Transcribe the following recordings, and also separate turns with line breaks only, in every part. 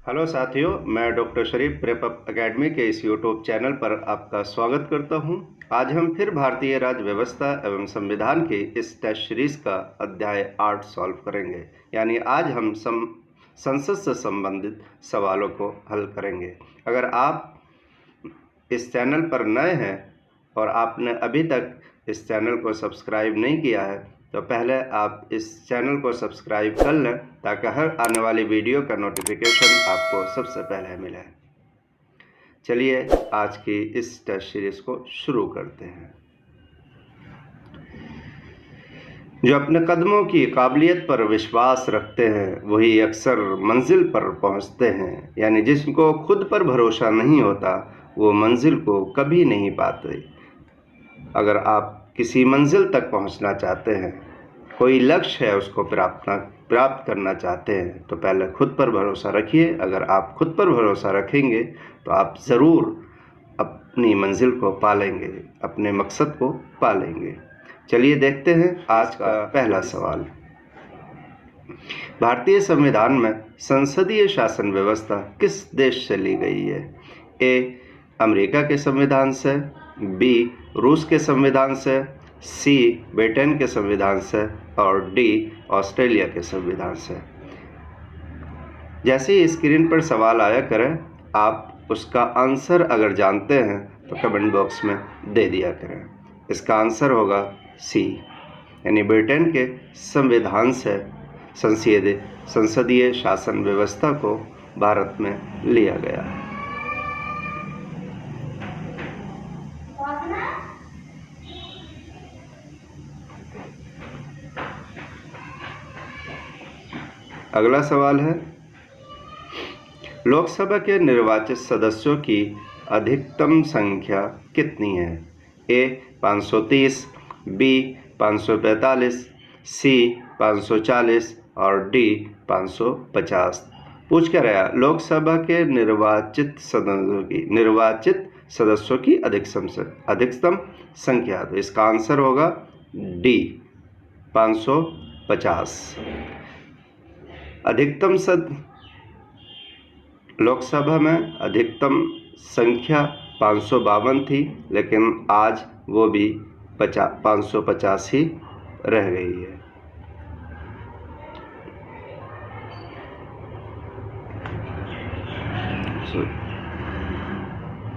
Hello साथियों, मैं doctor शरीफ prep academy के इस यूट्यूब चैनल पर आपका स्वागत करता हूं। आज हम फिर भारतीय राज्य व्यवस्था एवं संविधान की इस टेस्ट सीरीज का अध्याय 8 सॉल्व करेंगे। यानी आज हम संसद से संबंधित सवालों को हल करेंगे। अगर आप इस चैनल पर नए हैं और आपने अभी तक इस चैनल को सब्सक्राइब नहीं किया है तो पहले आप इस चैनल को सब्सक्राइब कर लें ताकि हर आने वाली वीडियो का नोटिफिकेशन आपको सबसे पहले मिले। चलिए आज की इस टेस्ट सीरीज को शुरू करते हैं। जो अपने कदमों की काबिलियत पर विश्वास रखते हैं वही अक्सर मंजिल पर पहुंचते हैं। यानी जिनको खुद पर भरोसा नहीं होता वो मंजिल को कभी नहीं पाते। अगर आप किसी मंजिल तक पहुंचना चाहते हैं, कोई लक्ष्य है उसको प्राप्त करना चाहते हैं तो पहले खुद पर भरोसा रखिए। अगर आप खुद पर भरोसा रखेंगे तो आप ज़रूर अपनी मंजिल को पालेंगे, अपने मकसद को पालेंगे। चलिए देखते हैं आज का पहला सवाल। भारतीय संविधान में संसदीय शासन व्यवस्था किस देश से ली गई है? ए अमेरिका के संविधान से, बी रूस के संविधान से, सी ब्रिटेन के संविधान से और डी ऑस्ट्रेलिया के संविधान से। जैसे ही स्क्रीन पर सवाल आया करें, आप उसका आंसर अगर जानते हैं तो कमेंट बॉक्स में दे दिया करें। इसका आंसर होगा सी, यानी ब्रिटेन के संविधान से संसदीय शासन व्यवस्था को भारत में लिया गया है। अगला सवाल है, लोकसभा के निर्वाचित सदस्यों की अधिकतम संख्या कितनी है? ए 530, बी 545, सी 540 और डी 550। पूछ क्या रहा? लोकसभा के निर्वाचित सदस्यों की अधिकतम संख्या। तो इसका आंसर होगा डी 550। लोकसभा में अधिकतम संख्या 552 थी, लेकिन आज वो भी 550 ही रह गई है।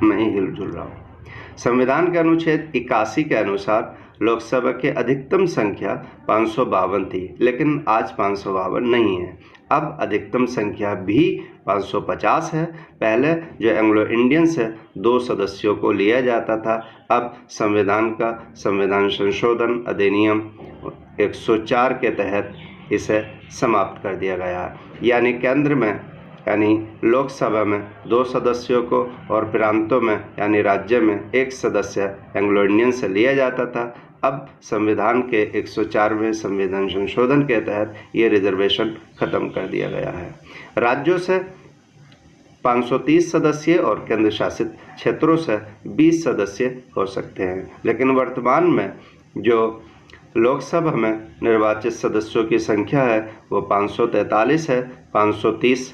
मैं ही हिलजुल रहा हूँ। संविधान के अनुच्छेद 81 के अनुसार लोकसभा की अधिकतम संख्या 552 थी, लेकिन आज 552 नहीं है। अब अधिकतम संख्या भी 550 है। पहले जो एंग्लो इंडियन से 2 सदस्यों को लिया जाता था, अब संविधान संशोधन अधिनियम 104 के तहत इसे समाप्त कर दिया गया है। यानी केंद्र में लोकसभा में 2 सदस्यों को और प्रांतों में यानी राज्य में 1 सदस्य एंग्लो इंडियन से लिया जाता था। अब संविधान के 104वें संविधान संशोधन के तहत ये रिजर्वेशन खत्म कर दिया गया है। राज्यों से 530 सदस्य और केंद्र शासित क्षेत्रों से 20 सदस्य हो सकते हैं। लेकिन वर्तमान में जो लोकसभा में निर्वाचित सदस्यों की संख्या है वो 543 है। 530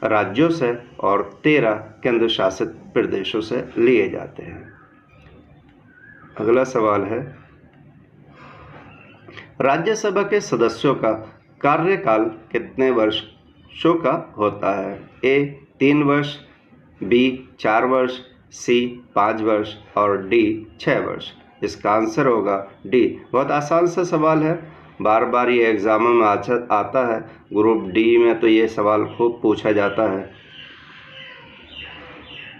राज्यों से और 13 केंद्र शासित प्रदेशों से लिए जाते हैं। अगला सवाल है, राज्यसभा के सदस्यों का कार्यकाल कितने वर्षों का होता है? ए 3 वर्ष, बी 4 वर्ष, सी 5 वर्ष और डी 6 वर्ष। इसका आंसर होगा डी। बहुत आसान सा सवाल है, बार बार ये एग्जामों में आता है। ग्रुप डी में तो ये सवाल खूब पूछा जाता है।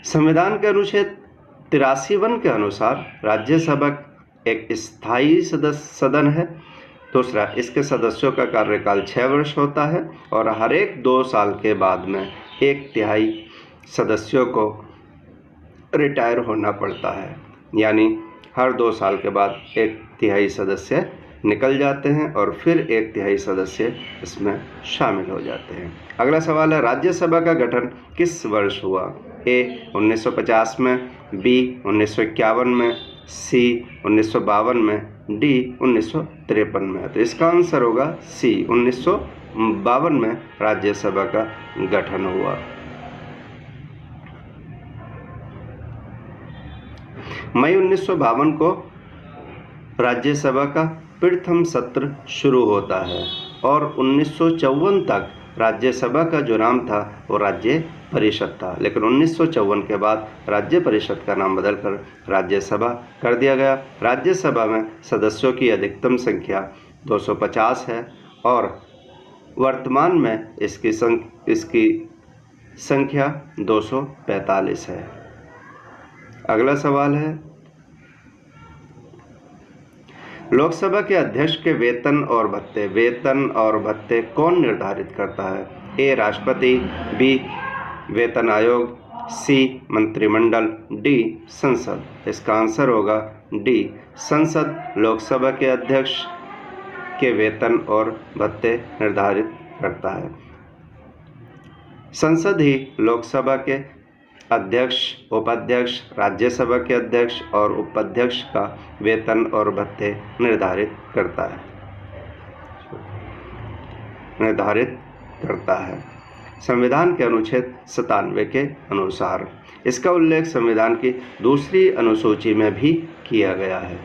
संविधान के अनुच्छेद 83 के अनुसार राज्यसभा एक स्थायी सदन है। दूसरा, इसके सदस्यों का कार्यकाल 6 वर्ष होता है और हर एक 2 साल के बाद में 1/3 सदस्यों को रिटायर होना पड़ता है। यानी हर 2 साल के बाद 1/3 सदस्य निकल जाते हैं और फिर 1/3 सदस्य इसमें शामिल हो जाते हैं। अगला सवाल है, राज्यसभा का गठन किस वर्ष हुआ? ए 1950 में, बी 1951 में, सी 1952 में, डी 1953 में। तो इसका आंसर होगा सी, 1952 में राज्यसभा का गठन हुआ। मई 1952 को राज्यसभा का प्रथम सत्र शुरू होता है और 1954 तक राज्यसभा का जो नाम था वो राज्य परिषद था, लेकिन 1954 के बाद राज्य परिषद का नाम बदलकर राज्यसभा कर दिया गया। राज्यसभा में सदस्यों की अधिकतम संख्या 250 है और वर्तमान में इसकी संख्या 245 है। अगला सवाल है, लोकसभा के अध्यक्ष के वेतन और भत्ते कौन निर्धारित करता है? ए राष्ट्रपति, बी वेतन आयोग, सी मंत्रिमंडल, डी संसद। इसका आंसर होगा डी संसद लोकसभा के अध्यक्ष के वेतन और भत्ते निर्धारित करता है। संसद ही लोकसभा के अध्यक्ष, उपाध्यक्ष, राज्यसभा के अध्यक्ष और उपाध्यक्ष का वेतन और भत्ते निर्धारित करता है संविधान के अनुच्छेद 97 के अनुसार। इसका उल्लेख संविधान की दूसरी अनुसूची में भी किया गया है।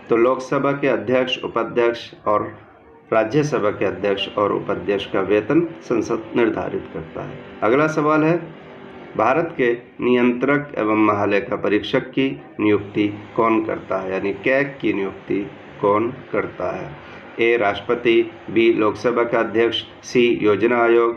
तो लोकसभा के अध्यक्ष, उपाध्यक्ष और राज्यसभा के अध्यक्ष और उपाध्यक्ष का वेतन संसद निर्धारित करता है। अगला सवाल है, भारत के नियंत्रक एवं महालेखा परीक्षक की नियुक्ति कौन करता है? यानी कैग की नियुक्ति कौन करता है? ए राष्ट्रपति, बी लोकसभा का अध्यक्ष, सी योजना आयोग,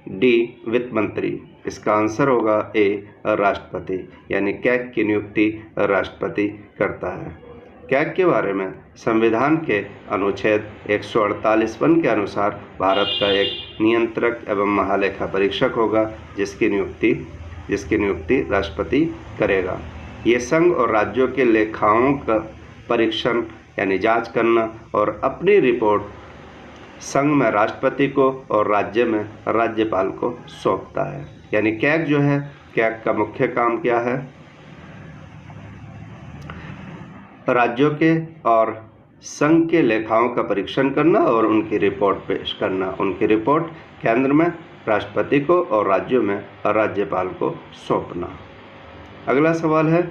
डी वित्त मंत्री। इसका आंसर होगा ए राष्ट्रपति, यानी कैग की नियुक्ति राष्ट्रपति करता है। कैग के बारे में संविधान के अनुच्छेद 148 के अनुसार भारत का एक नियंत्रक एवं महालेखा परीक्षक होगा जिसकी नियुक्ति राष्ट्रपति करेगा। ये संघ और राज्यों के लेखाओं का परीक्षण यानी जांच करना और अपनी रिपोर्ट संघ में राष्ट्रपति को और राज्य में राज्यपाल को सौंपता है। यानी कैग जो है, कैग का मुख्य काम क्या है? राज्यों के और संघ के लेखाओं का परीक्षण करना और उनकी रिपोर्ट पेश करना। उनकी रिपोर्ट केंद्र में राष्ट्रपति को और राज्यों में राज्यपाल को सौंपना। अगला सवाल है,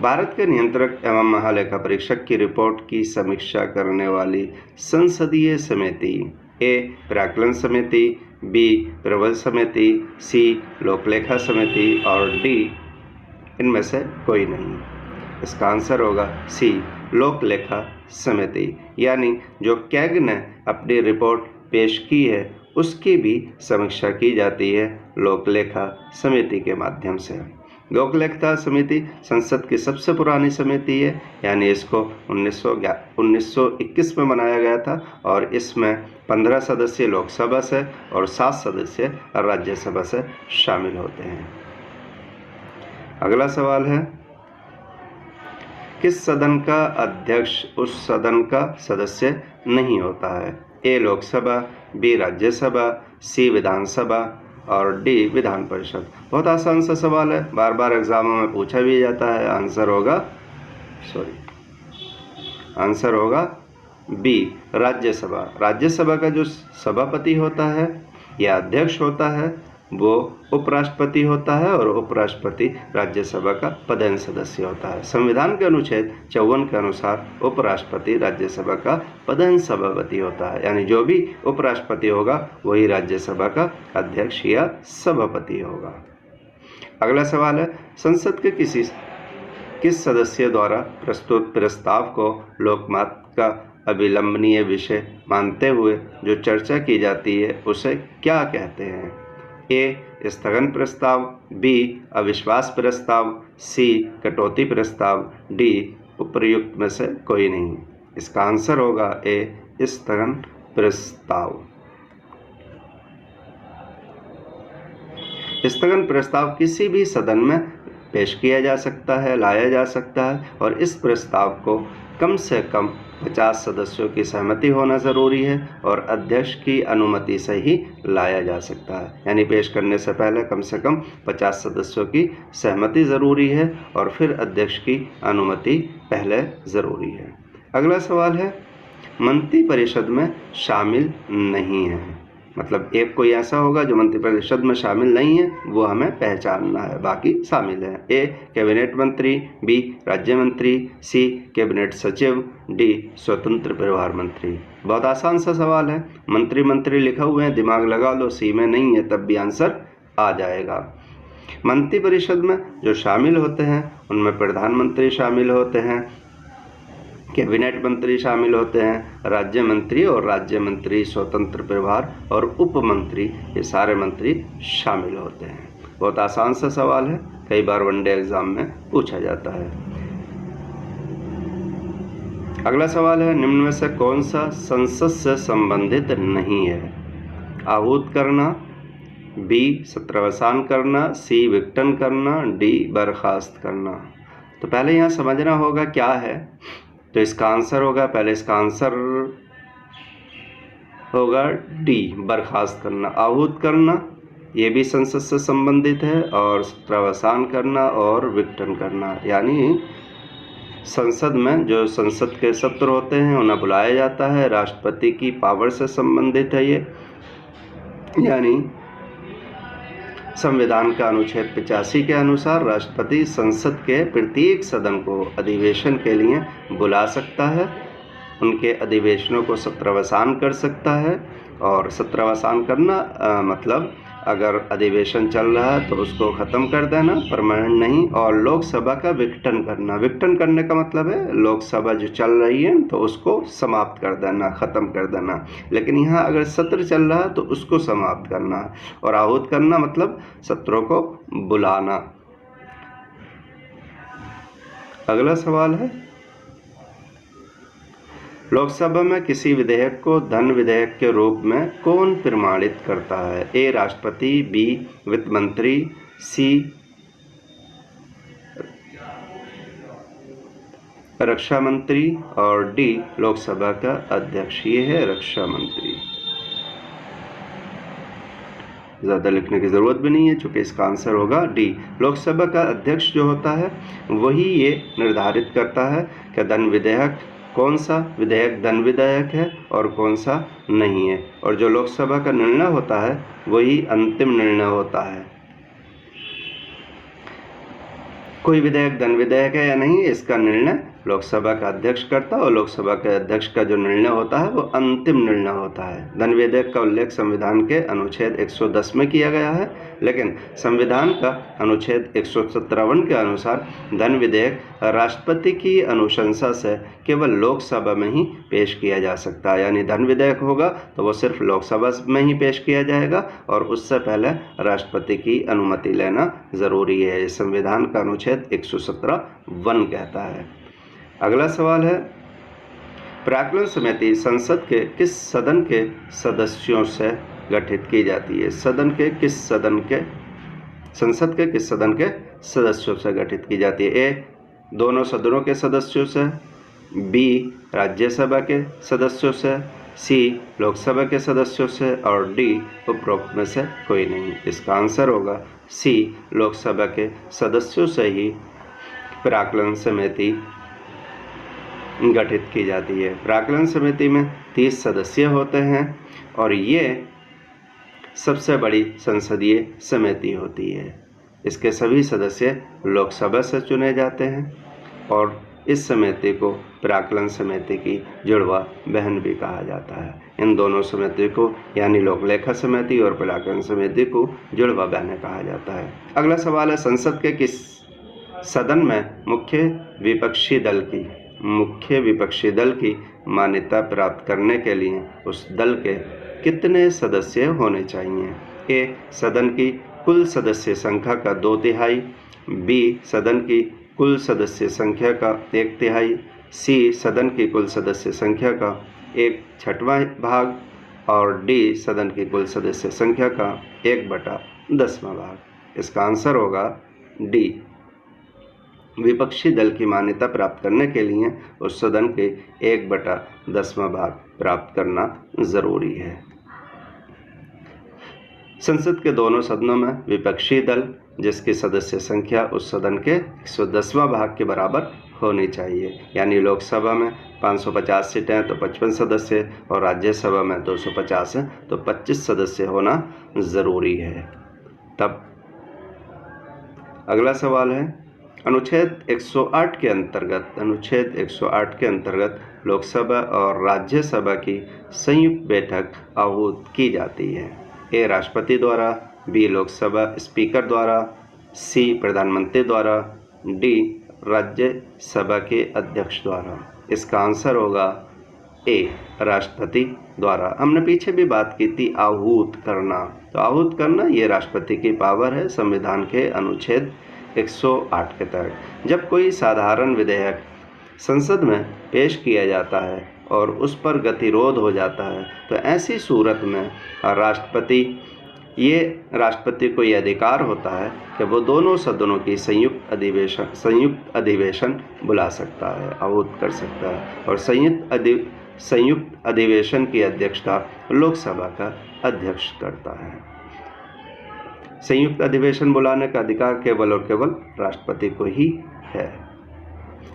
भारत के नियंत्रक एवं महालेखा परीक्षक की रिपोर्ट की समीक्षा करने वाली संसदीय समिति ए प्राक्कलन समिति, बी प्रबंध समिति, सी लोकलेखा समिति और डी इनमें से कोई नहीं। इसका आंसर होगा सी लोकलेखा समिति, यानी जो कैग ने अपनी रिपोर्ट पेश की है उसकी भी समीक्षा की जाती है लोकलेखा समिति के माध्यम से। लोकलेखा समिति संसद की सबसे पुरानी समिति है, यानी इसको 1921 में बनाया गया था और इसमें 15 सदस्य लोकसभा से और 7 सदस्य राज्यसभा से शामिल होते हैं। अगला सवाल है, किस सदन का अध्यक्ष उस सदन का सदस्य नहीं होता है? ए लोकसभा, बी राज्यसभा, सी विधानसभा और डी विधान परिषद। बहुत आसान सा सवाल है, बार बार एग्जामों में पूछा भी जाता है। आंसर होगा बी राज्यसभा। राज्यसभा का जो सभापति होता है या अध्यक्ष होता है वो उपराष्ट्रपति होता है और उपराष्ट्रपति राज्यसभा का पदेन सदस्य होता है। संविधान के अनुच्छेद 54 के अनुसार उपराष्ट्रपति राज्यसभा का पदेन सभापति होता है, यानी जो भी उपराष्ट्रपति होगा वही राज्यसभा का अध्यक्ष या सभापति होगा। अगला सवाल है, संसद के किस सदस्य द्वारा प्रस्तुत प्रस्ताव को लोकमत का अविलंबनीय विषय मानते हुए जो चर्चा की जाती है उसे क्या कहते हैं? ए स्थगन प्रस्ताव, बी अविश्वास प्रस्ताव, सी कटौती प्रस्ताव, डी उपर्युक्त में से कोई नहीं। इसका आंसर होगा ए स्थगन प्रस्ताव। स्थगन प्रस्ताव किसी भी सदन में पेश किया जा सकता है, लाया जा सकता है और इस प्रस्ताव को कम से कम 50 सदस्यों की सहमति होना ज़रूरी है और अध्यक्ष की अनुमति से ही लाया जा सकता है। यानी पेश करने से पहले कम से कम 50 सदस्यों की सहमति ज़रूरी है और फिर अध्यक्ष की अनुमति पहले ज़रूरी है। अगला सवाल है, मंत्रिपरिषद में शामिल नहीं है। मतलब एक कोई ऐसा होगा जो मंत्रिपरिषद में शामिल नहीं है, वो हमें पहचानना है, बाकी शामिल है। ए कैबिनेट मंत्री, बी राज्य मंत्री, सी कैबिनेट सचिव, डी स्वतंत्र प्रभार मंत्री। बहुत आसान सा सवाल है, मंत्री लिखा हुआ है, दिमाग लगा लो, सी में नहीं है तब भी आंसर आ जाएगा। मंत्रिपरिषद में जो शामिल होते हैं उनमें प्रधानमंत्री शामिल होते हैं, कैबिनेट मंत्री शामिल होते हैं, राज्य मंत्री और राज्य मंत्री, स्वतंत्र प्रभार और उप मंत्री, ये सारे मंत्री शामिल होते हैं। बहुत आसान सा सवाल है, कई बार वनडे एग्जाम में पूछा जाता है। अगला सवाल है, निम्न में से कौन सा संसद से संबंधित नहीं है? आहूत करना, बी सत्रावसान करना, सी विघटन करना, डी बर्खास्त करना। तो पहले यहाँ समझना होगा क्या है, तो इसका आंसर होगा, पहले इसका आंसर होगा डी बर्खास्त करना। आहूत करना ये भी संसद से संबंधित है, और सत्रावसान करना और विघटन करना, यानी संसद में जो संसद के सत्र होते हैं उन्हें बुलाया जाता है, राष्ट्रपति की पावर से संबंधित है ये, यानी संविधान का अनुच्छेद 85 के अनुसार राष्ट्रपति संसद के प्रत्येक सदन को अधिवेशन के लिए बुला सकता है, उनके अधिवेशनों को सत्रावसान कर सकता है। और सत्रावसान करना मतलब अगर अधिवेशन चल रहा है तो उसको ख़त्म कर देना, परमानेंट नहीं। और लोकसभा का विघटन करना, विघटन करने का मतलब है लोकसभा जो चल रही है तो उसको समाप्त कर देना, ख़त्म कर देना। लेकिन यहाँ अगर सत्र चल रहा है तो उसको समाप्त करना। और आहूत करना मतलब सत्रों को बुलाना। अगला सवाल है, लोकसभा में किसी विधेयक को धन विधेयक के रूप में कौन प्रमाणित करता है? ए राष्ट्रपति, बी वित्त मंत्री, सी रक्षा मंत्री और डी लोकसभा का अध्यक्ष। ये है रक्षा मंत्री। ज़्यादा लिखने की ज़रूरत भी नहीं है चूँकि इसका आंसर होगा डी। लोकसभा का अध्यक्ष जो होता है वही ये निर्धारित करता है कि धन विधेयक कौन सा विधेयक धन विधेयक है और कौन सा नहीं है। और जो लोकसभा का निर्णय होता है वही अंतिम निर्णय होता है। कोई विधेयक धन विधेयक है या नहीं, इसका निर्णय लोकसभा का अध्यक्ष करता है, और लोकसभा के अध्यक्ष का जो निर्णय होता है वो अंतिम निर्णय होता है। धन विधेयक का उल्लेख संविधान के अनुच्छेद 110 में किया गया है, लेकिन संविधान का अनुच्छेद 157 के अनुसार धन विधेयक राष्ट्रपति की अनुशंसा से केवल लोकसभा में ही पेश किया जा सकता है। यानी धन विधेयक होगा तो वो सिर्फ लोकसभा में ही पेश किया जाएगा, और उससे पहले राष्ट्रपति की अनुमति लेना ज़रूरी है। ये संविधान का अनुच्छेद 117(1) कहता है। अगला सवाल है, प्राक्कलन समिति संसद के किस सदन के सदस्यों से गठित की जाती है? संसद के किस सदन के सदस्यों से गठित की जाती है? ए दोनों सदनों के सदस्यों से, बी राज्यसभा के सदस्यों से, सी लोकसभा के सदस्यों से और डी उपरोक्त में से कोई नहीं। इसका आंसर होगा सी लोकसभा के सदस्यों से ही प्राक्कलन समिति गठित की जाती है। प्राक्कलन समिति में 30 सदस्य होते हैं और ये सबसे बड़ी संसदीय समिति होती है। इसके सभी सदस्य लोकसभा से चुने जाते हैं और इस समिति को प्राक्कलन समिति की जुड़वा बहन भी कहा जाता है। इन दोनों समिति को यानी लोकलेखा समिति और प्राक्कलन समिति को जुड़वा बहनें कहा जाता है। अगला सवाल है, संसद के किस सदन में मुख्य विपक्षी दल की मान्यता प्राप्त करने के लिए उस दल के कितने सदस्य होने चाहिए? ए सदन की कुल सदस्य संख्या का 2/3, बी सदन की कुल सदस्य संख्या का 1/3, सी सदन की कुल सदस्य संख्या का 1/6 भाग और डी सदन की कुल सदस्य संख्या का 1/10 भाग। इसका आंसर होगा डी। विपक्षी दल की मान्यता प्राप्त करने के लिए उस सदन के 1/10 भाग प्राप्त करना जरूरी है। संसद के दोनों सदनों में विपक्षी दल जिसकी सदस्य संख्या उस सदन के 110वां भाग के बराबर होनी चाहिए। यानी लोकसभा में 550 सीटें हैं तो 55 सदस्य, और राज्यसभा में 250 हैं तो 25 सदस्य होना ज़रूरी है। तब अगला सवाल है, अनुच्छेद 108 के अंतर्गत लोकसभा और राज्यसभा की संयुक्त बैठक आहूत की जाती है। ए राष्ट्रपति द्वारा, बी लोकसभा स्पीकर द्वारा, सी प्रधानमंत्री द्वारा, डी राज्यसभा के अध्यक्ष द्वारा। इसका आंसर होगा ए राष्ट्रपति द्वारा। हमने पीछे भी बात की थी आहूत करना, तो आहूत करना ये राष्ट्रपति की पावर है संविधान के अनुच्छेद 108 के तहत। जब कोई साधारण विधेयक संसद में पेश किया जाता है और उस पर गतिरोध हो जाता है तो ऐसी सूरत में राष्ट्रपति को ये अधिकार होता है कि वो दोनों सदनों की संयुक्त अधिवेशन बुला सकता है, आहूत कर सकता है। और संयुक्त अधिवेशन की अध्यक्षता लोकसभा का अध्यक्ष करता है। संयुक्त अधिवेशन बुलाने का अधिकार केवल और केवल राष्ट्रपति को ही है।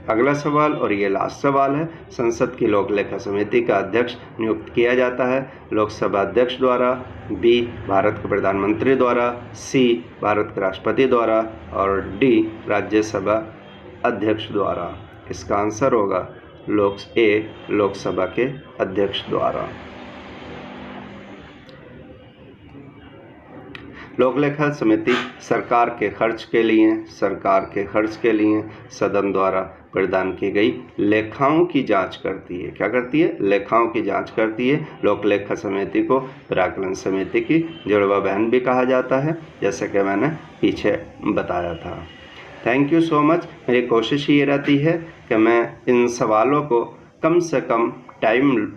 अगला सवाल और ये लास्ट सवाल है, संसद की लोक लेखा समिति का अध्यक्ष नियुक्त किया जाता है लोकसभा अध्यक्ष द्वारा, बी भारत के प्रधानमंत्री द्वारा, सी भारत के राष्ट्रपति द्वारा, और डी राज्यसभा अध्यक्ष द्वारा। इसका आंसर होगा लोकसभा के अध्यक्ष द्वारा। लोक लेखा समिति सरकार के खर्च के लिए सदन द्वारा प्रदान की गई लेखाओं की जांच करती है। क्या करती है? लेखाओं की जांच करती है। लोक लेखा समिति को प्राक्कलन समिति की जुड़वा बहन भी कहा जाता है, जैसे कि मैंने पीछे बताया था। Thank you so much. मेरी कोशिश ये रहती है कि मैं इन सवालों को कम से कम टाइम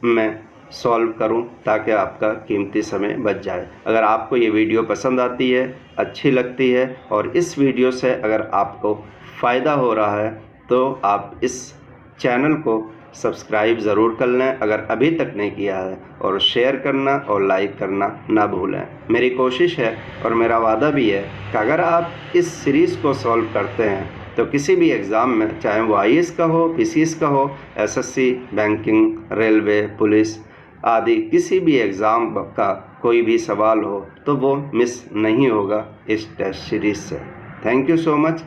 में सॉल्व करूं ताकि आपका कीमती समय बच जाए। अगर आपको ये वीडियो पसंद आती है, अच्छी लगती है और इस वीडियो से अगर आपको फ़ायदा हो रहा है तो आप इस चैनल को सब्सक्राइब ज़रूर कर लें अगर अभी तक नहीं किया है, और शेयर करना और लाइक करना ना भूलें। मेरी कोशिश है और मेरा वादा भी है कि अगर आप इस सीरीज़ को सॉल्व करते हैं तो किसी भी एग्ज़ाम में, चाहे वो IAS का हो, PCS का हो, SSC, बैंकिंग, रेलवे, पुलिस आदि किसी भी एग्ज़ाम का कोई भी सवाल हो तो वो मिस नहीं होगा इस टेस्ट सीरीज़ से। Thank you so much.